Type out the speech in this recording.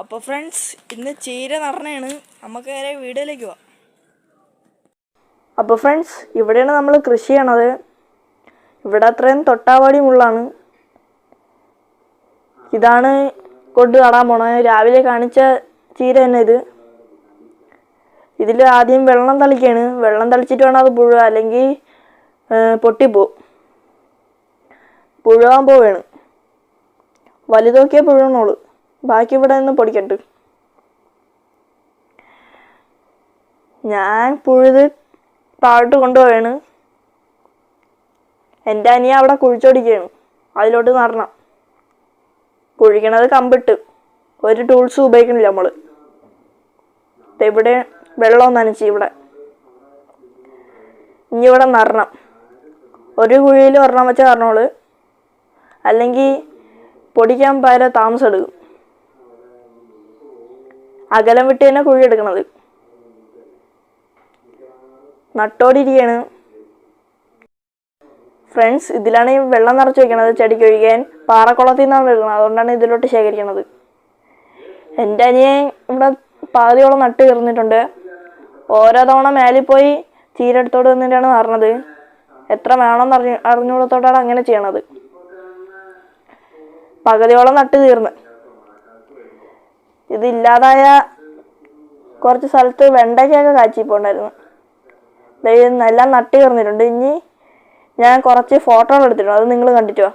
അപ്പോൾ ഫ്രണ്ട്സ്, ഇന്ന് ചീര നടണയാണ്. നമുക്ക് നേരെ വീഡിയോയിലേക്ക് പോവാം. അപ്പോൾ ഫ്രണ്ട്സ്, ഇവിടെയാണ് നമ്മൾ കൃഷി ചെയ്യണത്. ഇവിടെ അത്രയും തൊട്ടാവാടി മുള്ളാണ്. ഇതാണ് കൊണ്ട് നടാൻ പോണത്. രാവിലെ കാണിച്ച ചീര തന്നെ ഇത്. ഇതിൽ ആദ്യം വെള്ളം തളിക്കുകയാണ്. വെള്ളം തളിച്ചിട്ട് വേണം അത് പുഴുവാൻ, അല്ലെങ്കിൽ പൊട്ടിപ്പോവും. പുഴുവാൻ പോവുകയാണ്. വലുതൊക്കെ പുഴുവണോളൂ, ബാക്കി ഇവിടെ നിന്ന് പൊടിക്കട്ട്. ഞാൻ പുഴുത് താഴോട്ട് കൊണ്ടുപോവാണ്. എൻ്റെ അനിയ അവിടെ കുഴിച്ചോടിക്കുകയാണ്. അതിലോട്ട് നടണം. കുഴിക്കണത് കമ്പിട്ട്, ഒരു ടൂൾസും ഉപയോഗിക്കണില്ല നമ്മൾ. ഇവിടെ വെള്ളം നനച്ച് ഇവിടെ ഇനി ഇവിടെ നടണം. ഒരു കുഴിയിൽ ഒരെണ്ണം വെച്ച് നടന്നോള്, അല്ലെങ്കിൽ പൊടിക്കാൻ പകര താമസം എടുക്കും. അകലം വിട്ട് തന്നെ കുഴി എടുക്കണത്. നട്ടോടിരിക്കുകയാണ് ഫ്രണ്ട്സ്. ഇതിലാണ് ഈ വെള്ളം നിറച്ച് വയ്ക്കണത്. ചെടിക്ക് ഒഴിക്കാൻ പാറക്കുളത്തിൽ നിന്നാണ് എടുക്കുന്നത്. അതുകൊണ്ടാണ് ഇതിലോട്ട് ശേഖരിക്കണത്. എൻ്റെ അനിയൻ ഇവിടെ പാതിയോളം നട്ട് തീർന്നിട്ടുണ്ട്. ഓരോ തവണ മേലിൽ പോയി ചീര എടുത്തോട് വന്നിട്ടാണ് നടണത്. എത്ര വേണമെന്ന് അറിഞ്ഞുകൂടത്തോടാണ് അങ്ങനെ ചെയ്യണത്. പകുതിയോളം നട്ട് തീർന്ന്. ഇതില്ലാതായ കുറച്ച് സ്ഥലത്ത് വെണ്ടയ്ക്കൊക്കെ കാച്ചിപ്പോണ്ടായിരുന്നു. എല്ലാം നട്ട് തീർന്നിട്ടുണ്ട്. ഇനി ഞാൻ കുറച്ച് ഫോട്ടോകൾ എടുത്തിട്ടുണ്ട്, അത് നിങ്ങൾ കണ്ടിട്ട് വാ.